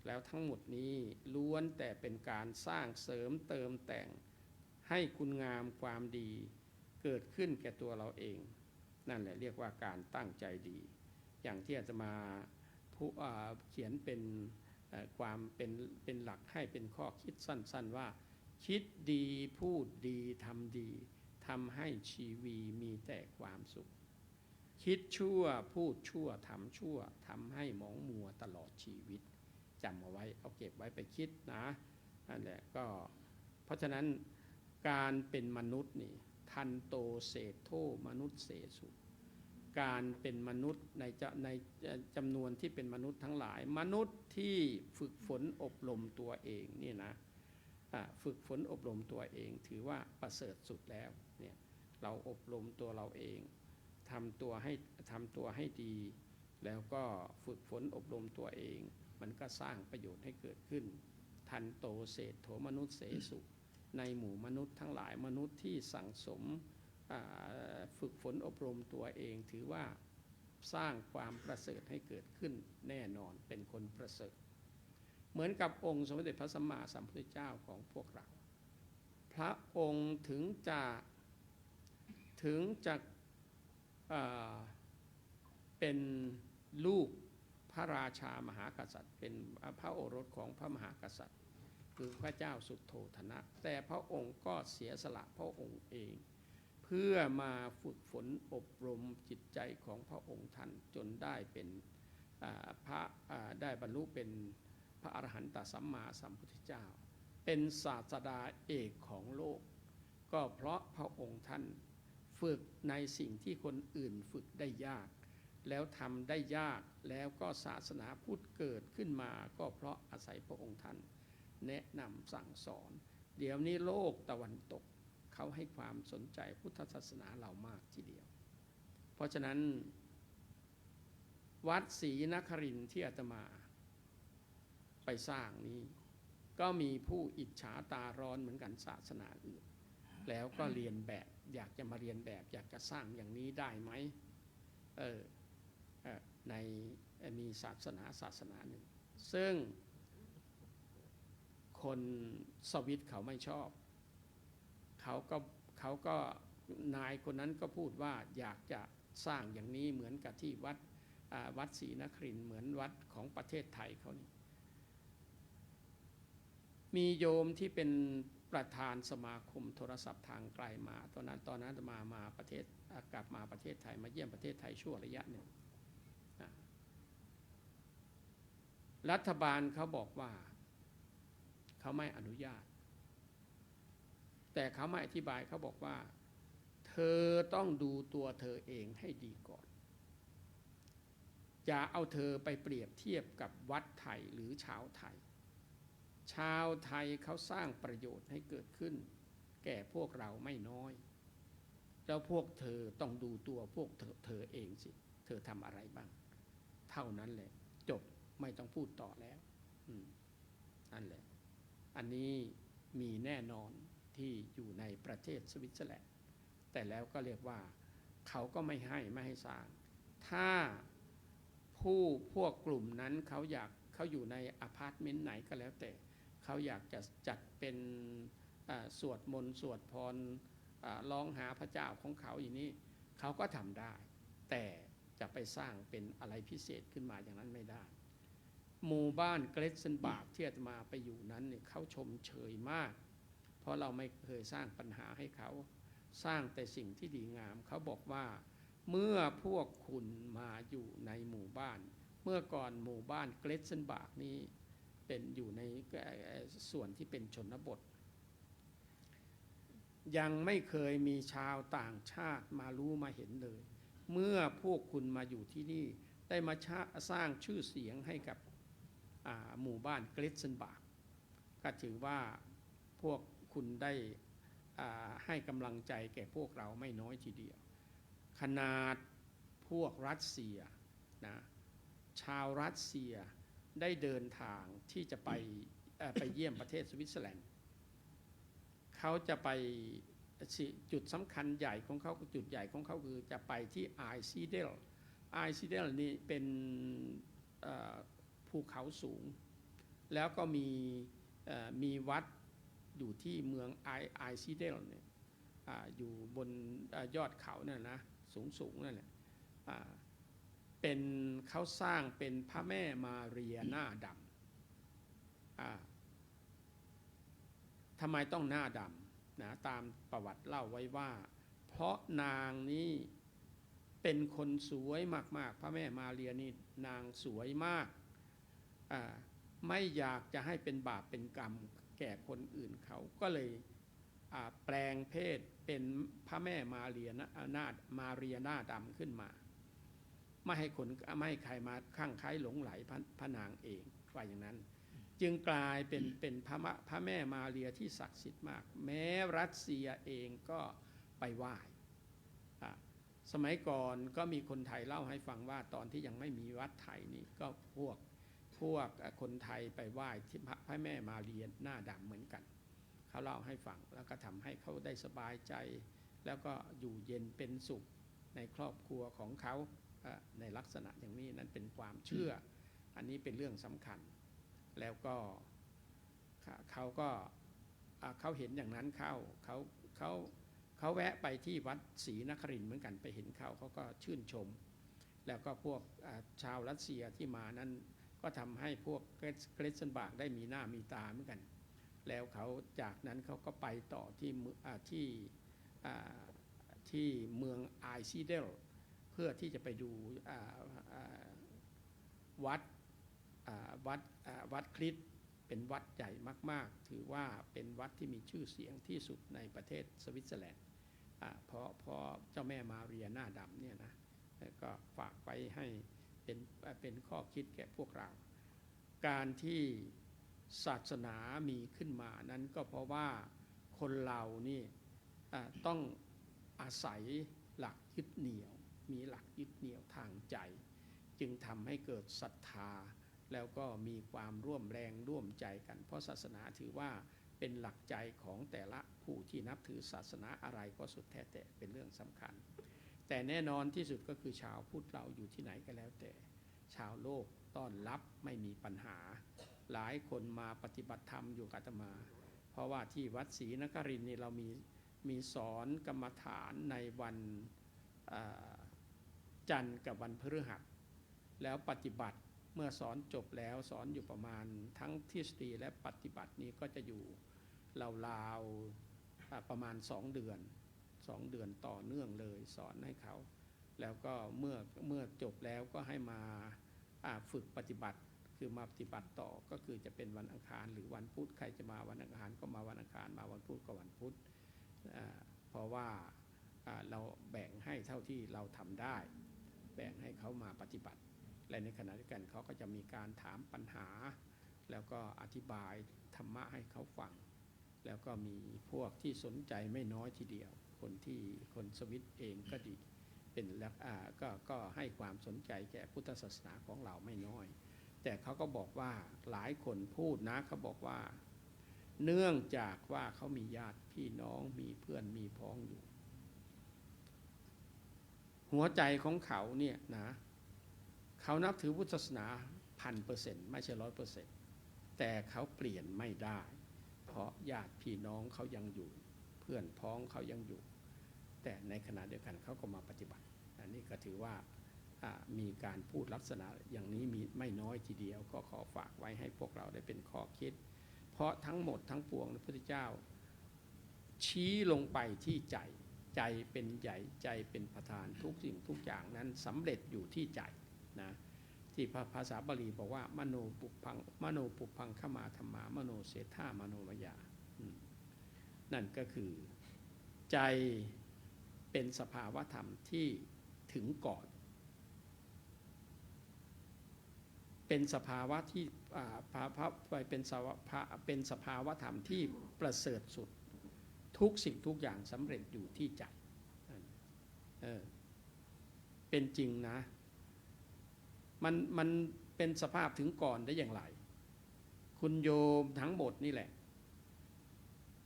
แล้วทั้งหมดนี้ล้วนแต่เป็นการสร้างเสริมเติมแต่งให้คุณงามความดีเกิดขึ้นแก่ตัวเราเองนั่นแหละเรียกว่าการตั้งใจดีอย่างที่อาจจะมาเขียนเป็นความเป็นหลักให้เป็นข้อคิดสั้นๆว่าคิดดีพูดดีทำดีทำให้ชีวีมีแต่ความสุขคิดชั่วพูดชั่วทำชั่วทำให้หมองมัวตลอดชีวิตจำเอาไว้เอาเก็บไว้ไปคิดนะนั่นแหละก็เพราะฉะนั้นการเป็นมนุษย์นี่ทันโตเศธโธมนุษย์เสสุการเป็นมนุษย์ในจำนวนที่เป็นมนุษย์ทั้งหลายมนุษย์ที่ฝึกฝนอบรมตัวเองนี่นะฝึกฝนอบรมตัวเองถือว่าประเสริฐสุดแล้วเนี่ยเราอบรมตัวเราเองทำตัวให้ดีแล้วก็ฝึกฝนอบรมตัวเองมันก็สร้างประโยชน์ให้เกิดขึ้นทันโตเศธโธมนุษย์เสสุในหมู่มนุษย์ทั้งหลายมนุษย์ที่สั่งสมฝึกฝนอบรมตัวเองถือว่าสร้างความประเสริฐให้เกิดขึ้นแน่นอนเป็นคนประเสริฐเหมือนกับองค์สมเด็จพระสัมมาสัมพุทธเจ้าของพวกเราพระองค์ถึงจะเป็นลูกพระราชามหากษัตริย์เป็นพระโอรสของพระมหากษัตริย์คือพระเจ้าสุโธทนะแต่พระองค์ก็เสียสละพระองค์เองเพื่อมาฝึกฝนอบรมจิตใจของพระองค์ท่านจนได้เป็นได้บรรลุเป็นพระอรหันตสัมมาสัมพุทธเจ้าเป็นศาสดาเอกของโลกก็เพราะพระองค์ท่านฝึกในสิ่งที่คนอื่นฝึกได้ยากแล้วทำได้ยากแล้วก็ศาสนาพุทธเกิดขึ้นมาก็เพราะอาศัยพระองค์ท่านแนะนำสั่งสอนเดี๋ยวนี้โลกตะวันตกเขาให้ความสนใจพุทธศาสนาเรามากทีเดียวเพราะฉะนั้นวัดศรีนครินทร์ที่อาตมาไปสร้างนี้ก็มีผู้อิจฉาตาร้อนเหมือนกันศาสนาอื่นแล้วก็เรียนแบบอยากจะมาเรียนแบบอยากจะสร้างอย่างนี้ได้ไหมในมีศาสนาหนึ่งซึ่งคนสวิตเขาไม่ชอบเขาก็นายคนนั้นก็พูดว่าอยากจะสร้างอย่างนี้เหมือนกับที่วัดศรีนครินทร์เหมือนวัดของประเทศไทยเขานี่มีโยมที่เป็นประธานสมาคมโทรศัพท์ทางไกลมาตอนนั้นมาประเทศกลับมาประเทศไทยมาเยี่ยมประเทศไทยชั่วระยะหนึ่งรัฐบาลเขาบอกว่าเขาไม่อนุญาตแต่เขาไม่อธิบายเขาบอกว่าเธอต้องดูตัวเธอเองให้ดีก่อนอย่าเอาเธอไปเปรียบเทียบกับวัดไทยหรือชาวไทยชาวไทยเขาสร้างประโยชน์ให้เกิดขึ้นแก่พวกเราไม่น้อยแล้วพวกเธอต้องดูตัวพวกเธอเองสิเธอทำอะไรบ้างเท่านั้นแหละจบไม่ต้องพูดต่อแล้วนั่นแหละอันนี้มีแน่นอนที่อยู่ในประเทศสวิตเซอร์แลนด์แต่แล้วก็เรียกว่าเขาก็ไม่ให้สร้างถ้าพวกกลุ่มนั้นเขาอยู่ในอพาร์ตเมนต์ไหนก็แล้วแต่เขาอยากจะจัดเป็นสวดมนต์สวดพรร้องหาพระเจ้าของเขาอย่างนี้เขาก็ทำได้แต่จะไปสร้างเป็นอะไรพิเศษขึ้นมาอย่างนั้นไม่ได้หมู่บ้านเกรซเซนบาร์กที่อาตมาไปอยู่นั้นเนี่ยเขาชมเชยมากเพราะเราไม่เคยสร้างปัญหาให้เขาสร้างแต่สิ่งที่ดีงามเขาบอกว่าเมื่อพวกคุณมาอยู่ในหมู่บ้านเมื่อก่อนหมู่บ้านเกรซเซนบาร์กนี้เป็นอยู่ในส่วนที่เป็นชนบทยังไม่เคยมีชาวต่างชาติมารู้มาเห็นเลยเมื่อพวกคุณมาอยู่ที่นี่ ได้มาสร้างชื่อเสียงให้กับหมู่บ้านเกรซเซนบาร์กก็ถือว่าพวกคุณได้ให้กำลังใจแก่พวกเราไม่น้อยทีเดียวขนาดพวกรัสเซียนะชาวรัสเซียได้เดินทางที่จะไปเยี่ยมประเทศสวิตเซอร์แลนด์เขาจะไปจุดสำคัญใหญ่ของเขาจุดใหญ่ของเขาคือจะไปที่ไอซีเดลนี่เป็นภูเขาสูงแล้วก็มีวัดอยู่ที่เมืองไอซีเดลเนี่ยอยู่บนยอดเขานั่นนะสูงนั่นแหละเป็นเขาสร้างเป็นพระแม่มาเรียหน้าดำทำไมต้องหน้าดำนะตามประวัติเล่าไว้ว่าเพราะนางนี้เป็นคนสวยมากๆพระแม่มาเรียนี่นางสวยมากไม่อยากจะให้เป็นบาปเป็นกรรมแก่คนอื่นเขาก็เลยแปลงเพศเป็นพระแม่มาเรียหน้าดำขึ้นมาไม่ให้ใครมาข้างใครหลงไหลพระนางเองว่าอย่างนั้นจึงกลายเป็นพระแม่มาเรียที่ศักดิ์สิทธิ์มากแม้รัสเซียเองก็ไปไหว้สมัยก่อนก็มีคนไทยเล่าให้ฟังว่าตอนที่ยังไม่มีวัดไทยนี่ก็พวกคนไทยไปไหว้ที่พระแม่มาเรียหน้าดำเหมือนกันเขาเล่าให้ฟังแล้วก็ทำให้เขาได้สบายใจแล้วก็อยู่เย็นเป็นสุขในครอบครัวของเขาในลักษณะอย่างนี้นั้นเป็นความเชื่ออันนี้เป็นเรื่องสำคัญแล้วก็เขาเห็นอย่างนั้นเขาแวะไปที่วัดศรีนครินทร์เหมือนกันไปเห็นเขาก็ชื่นชมแล้วก็พวกชาวรัสเซียที่มานั้นก็ทำให้พวกเกรซเซนบาร์กได้มีหน้ามีตาเหมือนกันแล้วเขาจากนั้นเขาก็ไปต่อที่เมืองไอซีเดลเพื่อที่จะไปดูวัดคริสต์เป็นวัดใหญ่มากๆถือว่าเป็นวัดที่มีชื่อเสียงที่สุดในประเทศสวิตเซอร์แลนด์เพราะเจ้าแม่มาเรียหน้าดำเนี่ยนะก็ฝากไว้ให้เป็นข้อคิดแก่พวกเราการที่ศาสนามีขึ้นมานั้นก็เพราะว่าคนเรานี่ต้องอาศัยหลักยึดเหนี่ยวมีหลักยึดเหนี่ยวทางใจจึงทำให้เกิดศรัทธาแล้วก็มีความร่วมแรงร่วมใจกันเพราะศาสนาถือว่าเป็นหลักใจของแต่ละผู้ที่นับถือศาสนาอะไรก็สุดแท้แต่เป็นเรื่องสำคัญแต่แน่นอนที่สุดก็คือชาวพุทธเราอยู่ที่ไหนก็แล้วแต่ชาวโลกต้อนรับไม่มีปัญหาหลายคนมาปฏิบัติธรรมอยู่กับอาตมาเพราะว่าที่วัดศรีนครินทร์นี่เรามีสอนกรรมฐานในวันจันทร์กับวันพฤหัสแล้วปฏิบัติเมื่อสอนจบแล้วสอนอยู่ประมาณทั้งทฤษฎีและปฏิบัตินี้ก็จะอยู่ราวๆประมาณ2 เดือนต่อเนื่องเลยสอนให้เขาแล้วก็เมื่อจบแล้วก็ให้มาฝึกปฏิบัติคือมาปฏิบัติต่อก็คือจะเป็นวันอังคารหรือวันพุธใครจะมาวันอังคารก็มาวันอังคารมาวันพุธก็วันพุธเพราะว่าเราแบ่งให้เท่าที่เราทำได้แบ่งให้เขามาปฏิบัติและในขณะเดียวกันเขาก็จะมีการถามปัญหาแล้วก็อธิบายธรรมะให้เขาฟังแล้วก็มีพวกที่สนใจไม่น้อยทีเดียวคนสวิตเองก็ดีเป็นแล้วก็ให้ความสนใจแก่พุทธศาสนาของเราไม่น้อยแต่เขาก็บอกว่าหลายคนพูดนะเขาบอกว่าเนื่องจากว่าเขามีญาติพี่น้องมีเพื่อนมีพ้องอยู่หัวใจของเขาเนี่ยนะเขานับถือพุทธศาสนา 1,000% ไม่ใช่ 100%แต่เขาเปลี่ยนไม่ได้เพราะญาติพี่น้องเขายังอยู่เพื่อนพ้องเขายังอยู่แต่ในขณะเดียวกันเขาก็มาปฏิบัติอันนี้ก็ถือว่ามีการพูดลักษณะอย่างนี้มีไม่น้อยทีเดียวก็ขอฝากไว้ให้พวกเราได้เป็นข้อคิดเพราะทั้งหมดทั้งปวงพระพุทธเจ้าชี้ลงไปที่ใจเป็นใหญ่ใจเป็นประธานทุกสิ่งทุกอย่างนั้นสำเร็จอยู่ที่ใจนะที่ภาษาบาลีบอกว่ามโนปุพังขมาธรรมามโนเสธามโนมยานั่นก็คือใจเป็นสภาวะธรรมที่ถึงก่อน เป็นสภาวะที่เป็นสภาวะธรรมที่ประเสริฐสุดทุกสิ่งทุกอย่างสำเร็จอยู่ที่ใจเป็นจริงนะมันเป็นสภาพถึงก่อนได้อย่างไรคุณโยมทั้งหมดนี่แหละ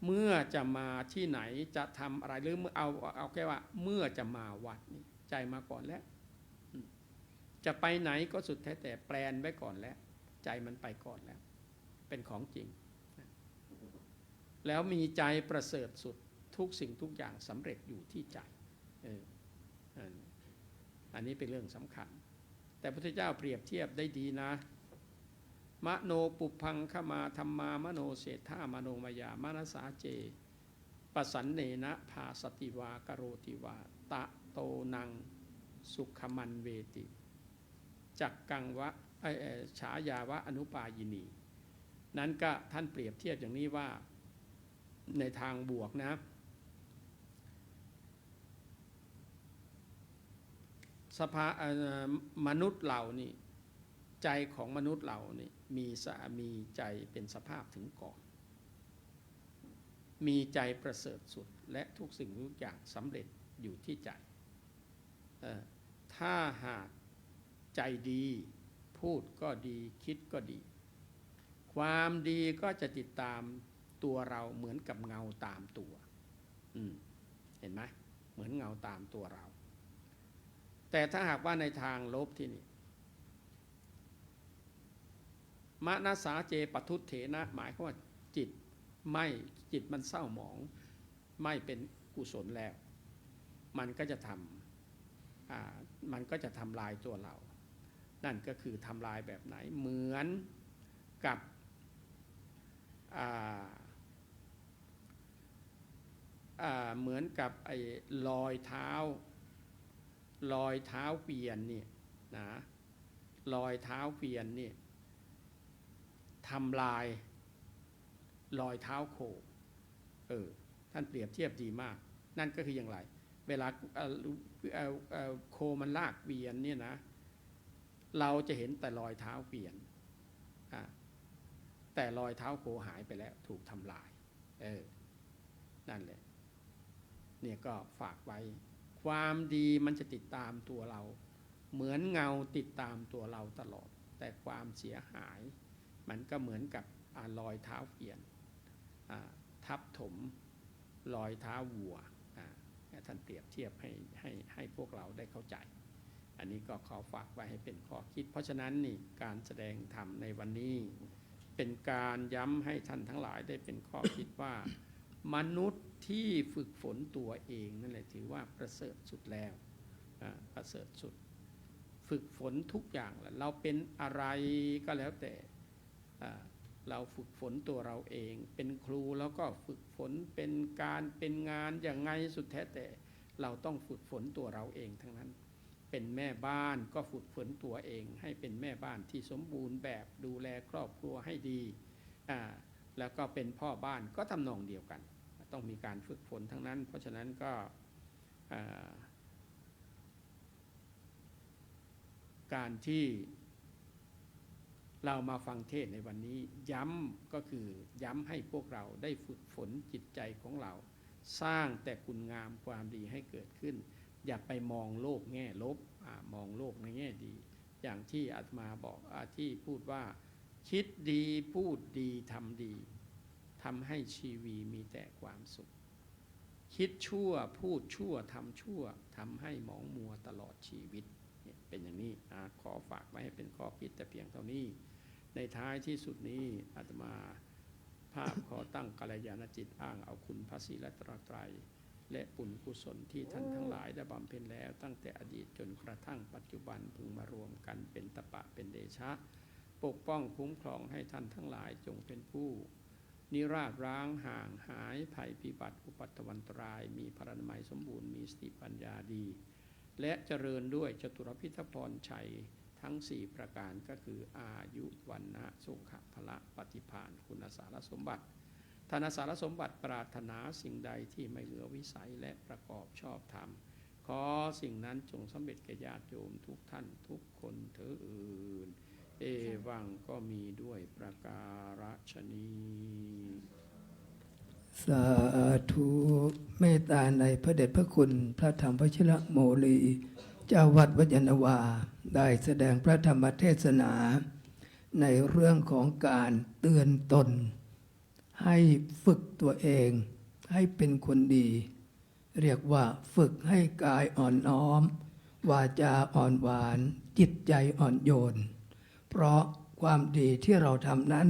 เมื่อจะมาที่ไหนจะทำอะไรหรือเอาแค่ว่าเมื่อจะมาวัดนี่ใจมาก่อนแล้วจะไปไหนก็สุดแท้แต่แปลนไว้ก่อนแล้วใจมันไปก่อนแล้วเป็นของจริงแล้วมีใจประเสริฐสุดทุกสิ่งทุกอย่างสำเร็จอยู่ที่ใจอันนี้เป็นเรื่องสำคัญแต่พระพุทธเจ้าเปรียบเทียบได้ดีนะมโนปุพังขมาธรรมามโนเศรษฐามโนมยามนสาเจปสันเนนะภาสติวากโรติวาตะโตนังสุขมันเวติจักกังวะฉายาวะอนุปายินีนั้นก็ท่านเปรียบเทียบอย่างนี้ว่าในทางบวกนะมนุษย์เรานี่ใจของมนุษย์เรานี่มีใจเป็นสภาพถึงก่อนมีใจประเสริฐสุดและทุกสิ่งทุกอย่างสำเร็จอยู่ที่ใจถ้าหากใจดีพูดก็ดีคิดก็ดีความดีก็จะติดตามตัวเราเหมือนกับเงาตามตัวเห็นไหมเหมือนเงาตามตัวเราแต่ถ้าหากว่าในทางลบที่นี่มนสาเจปทุตเถนะหมายความว่าจิตมันเศร้าหมองไม่เป็นกุศลแล้วมันก็จะทำลายตัวเรานั่นก็คือทำลายแบบไหนเหมือนกับไอ้รอยเท้าเกวียนเนี่ยนะรอยเท้าเกวียนเนี่ยทำลายรอยเท้าโคท่านเปรียบเทียบดีมากนั่นก็คืออย่างไรเวลาโคมันลากเกวียนเนี่ยนะเราจะเห็นแต่รอยเท้าเกวียนแต่รอยเท้าโคหายไปแล้วถูกทำลายนั่นแหละเนี่ยก็ฝากไว้ความดีมันจะติดตามตัวเราเหมือนเงาติดตามตัวเราตลอดแต่ความเสียหายมันก็เหมือนกับรอยเท้าเกวียนทับถมรอยเท้าวัวท่านเปรียบเทียบให้พวกเราได้เข้าใจอันนี้ก็ขอฝากไว้ให้เป็นข้อคิดเพราะฉะนั้นนี่การแสดงธรรมในวันนี้เป็นการย้ำให้ท่านทั้งหลายได้เป็นข้อคิดว่ามนุษย์ที่ฝึกฝนตัวเองนั่นแหละถือว่าประเสริฐสุดแล้วประเสริฐสุดฝึกฝนทุกอย่างเราเป็นอะไรก็แล้วแต่เราฝึกฝนตัวเราเองเป็นครูแล้วก็ฝึกฝนเป็นการเป็นงานอย่างไงสุดแท้แต่เราต้องฝึกฝนตัวเราเองทั้งนั้นเป็นแม่บ้านก็ฝึกฝนตัวเองให้เป็นแม่บ้านที่สมบูรณ์แบบดูแลครอบครัวให้ดีแล้วก็เป็นพ่อบ้านก็ทำนองเดียวกันต้องมีการฝึกฝนทั้งนั้นเพราะฉะนั้นก็การที่เรามาฟังเทศน์ในวันนี้ย้ำก็คือย้ำให้พวกเราได้ฝึกฝนจิตใจของเราสร้างแต่คุณงามความดีให้เกิดขึ้นอย่าไปมองโลกแง่ลบมองโลกในแง่ดีอย่างที่อาตมาบอกที่พูดว่าคิดดีพูดดีทำดีทำให้ชีวิตมีแต่ความสุขคิดชั่วพูดชั่วทำชั่วทำให้หมองมัวตลอดชีวิตเป็นอย่างนี้ขอฝากไว้ให้เป็นข้อคิดแต่เพียงเท่านี้ในท้ายที่สุดนี้อาตมาภาพขอตั้งกัลยาณจิตอ้างเอาคุณพระศรีรัตนตรัยและบุญกุศลที่ท่านทั้งหลายได้บำเพ็ญแล้วตั้งแต่อดีตจนกระทั่งปัจจุบันพึงมารวมกันเป็นตปะเป็นเดชะปกป้องคุ้มครองให้ท่านทั้งหลายจงเป็นผู้นิราศร้างห่างหายภัยพิบัติอุปัตตวันตรายมีพรรณนามัยสมบูรณ์มีสติปัญญาดีและเจริญด้วยจตุรพิธพรชัยทั้ง4ประการก็คืออายุวันนะสุขะพละปฏิภาณคุณสารสมบัติธนสารสมบัติปรารถนาสิ่งใดที่ไม่เหลือวิสัยและประกอบชอบธรรมขอสิ่งนั้นจงสำเร็จแก่ญาติโยมทุกท่านทุกคนเถิด เอวังก็มีด้วยประการฉนี้ สาธุเมตตาในพระเดชพระคุณพระธรรมวชิรโมลี เจ้าวัดวจนวาได้แสดงพระธรรมเทศนา ในเรื่องของการเตือนตน ให้ฝึกตัวเองให้เป็นคนดี เรียกว่าฝึกให้กายอ่อนน้อม วาจาอ่อนหวาน จิตใจอ่อนโยน เพราะความดีที่เราทำนั้น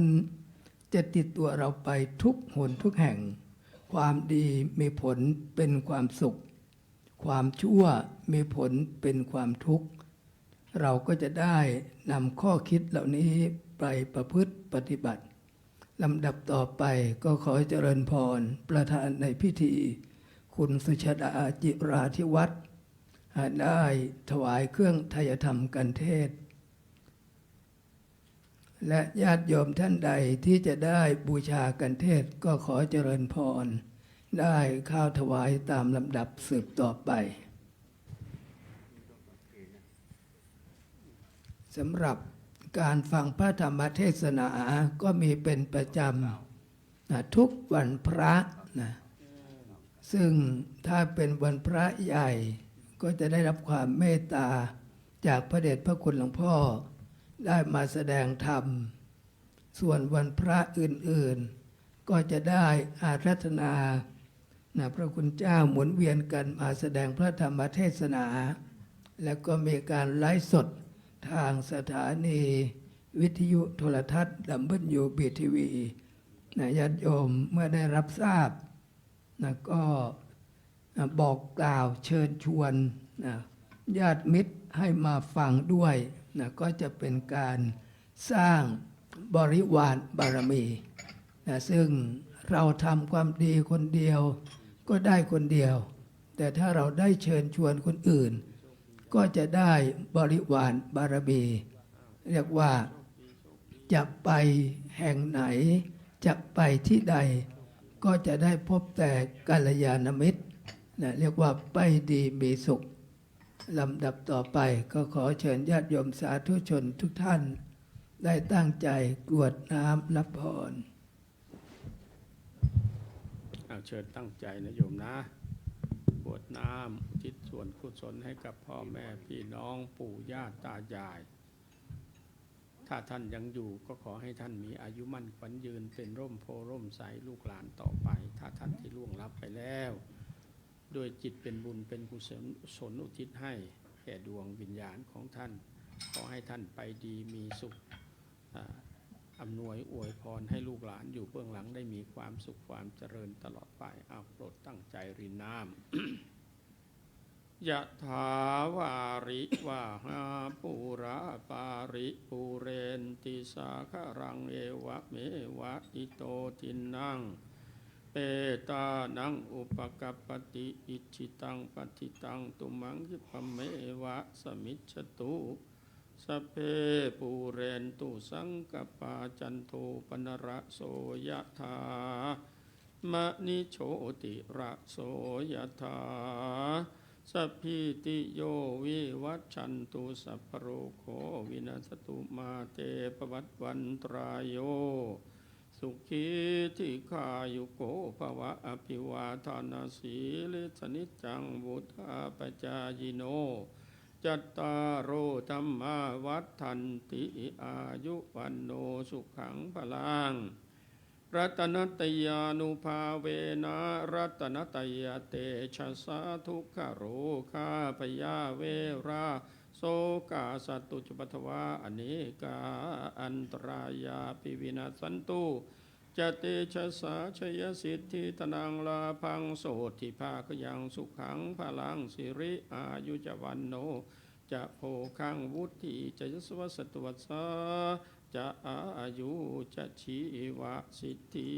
จะติดตัวเราไปทุกหนทุกแห่ง ความดีมีผลเป็นความสุข ความชั่วมีผลเป็นความทุกข์ เราก็จะได้นำข้อคิดเหล่านี้ไปประพฤติปฏิบัติลำดับต่อไปก็ขอเจริญพรประธานในพิธี คุณสุชาดาจิราธิวัฒน์ได้ถวายเครื่องไทยธรรมกันเทศน์และญาติโยมท่านใดที่จะได้บูชากันเทศน์ก็ขอเจริญพรได้ข้าวถวายตามลำดับสืบต่อไปสำหรับการฟังพระธรรมเทศนาก็มีเป็นประจำทุกวันพระนะซึ่งถ้าเป็นวันพระใหญ่ก็จะได้รับความเมตตาจากพระเดชพระคุณหลวงพ่อได้มาแสดงธรรมส่วนวันพระอื่นๆก็จะได้อาราธนาพระคุณเจ้าหมุนเวียนกันมาแสดงพระธรรมเทศนาแล้วก็มีการไลฟ์สดทางสถานีวิทยุโทรทัศน์WBTV ญาติโยมเมื่อได้รับทราบก็บอกกล่าวเชิญชวนญาติมิตรให้มาฟังด้วยก็จะเป็นการสร้างบริวารบารมีซึ่งเราทำความดีคนเดียวก็ได้คนเดียวแต่ถ้าเราได้เชิญชวนคนอื่นก็จะได้บริวารบารมีเรียกว่าจะไปแห่งไหนจะไปที่ใดก็จะได้พบแต่กัลยาณมิตรเรียกว่าไปดีมีสุขลำดับต่อไปก็ขอเชิญญาติโยมสาธุชนทุกท่านได้ตั้งใจกรวดน้ำรับพรเชิญตั้งใจนะโยมนะกรวดน้ำอุทิศส่วนกุศลให้กับพ่อแม่พี่น้องปู่ย่าตายายถ้าท่านยังอยู่ก็ขอให้ท่านมีอายุมั่นขวัญยืนเป็นร่มโพร่มใสลูกหลานต่อไปถ้าท่านที่ล่วงลับไปแล้วด้วยจิตเป็นบุญเป็นกุศลอุทิศให้แก่ดวงวิญญาณของท่านขอให้ท่านไปดีมีสุขอำนวยอวยพรให้ลูกหลานอยู่เบื้องหลังได้มีความสุขความเจริญตลอดไปโปรดตั้งใจรินน้ำ ยะถาวาริวาหาปูราปาริปูเรนติสาครังเอวะเมวะอิโตทินังเปตานังอุปกัปปติอิจิตังปฏิตังตุมังคิปะเมวะสมิจฉตุสัพเพปูเรนตุสังกปาจันโทปนระโสยะถามะนิโชติระโสยะถาสัพพิติโยวิวัชชันตุสัพพโรโควินาศตุมาเตปวัตวันตรายโยสุขีธิคายุโกภวะอภิวาทานาสีลิสนิจจังวุธาปจายโนจัตตารโอธัมมาวัฏันติอายุวันโนสุขังพลังรัตนตยานุภาเวนะรัตนตยเตชะสาทุกขโรคาพยาเวราโสกาสัตตุจุปัฏฐวาอเนกาอันตรายาปิวินาสันตุจเตชะสาชยสิทธิตนังลาพังโสติภาคยังสุขังพลังสิริอายุจวันโนจะโภคังวุฒิจะยศวสตุวัสสาจะอายุจะชีวะสิทธิ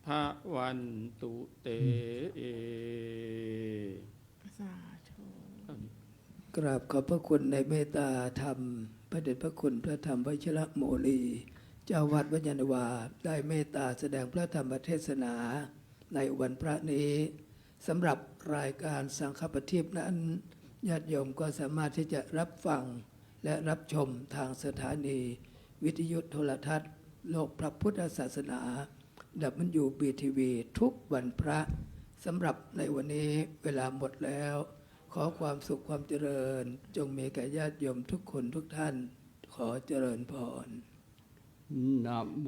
ภะวันตุเตสาธุ กราบขอบพระคุณในเมตตาธรรมพระเดชพระคุณพระธรรมวชิรโมลี เจ้าวัดวจนวาได้เมตตาแสดงพระธรรมเทศนาในวันพระนี้สำหรับรายการสังฆปฏิบัตินั้นญาติโยมก็สามารถที่จะรับฟัง และรับชมทางสถานีวิทยุโทรทัศน์โลกพระพุทธศาสนา WBTV ทุกวันพระสำหรับในวันนี้เวลาหมดแล้ว ขอความสุขความเจริญจงมีแก่ญาติโยมทุกคนทุกท่านขอเจริญพร นะโม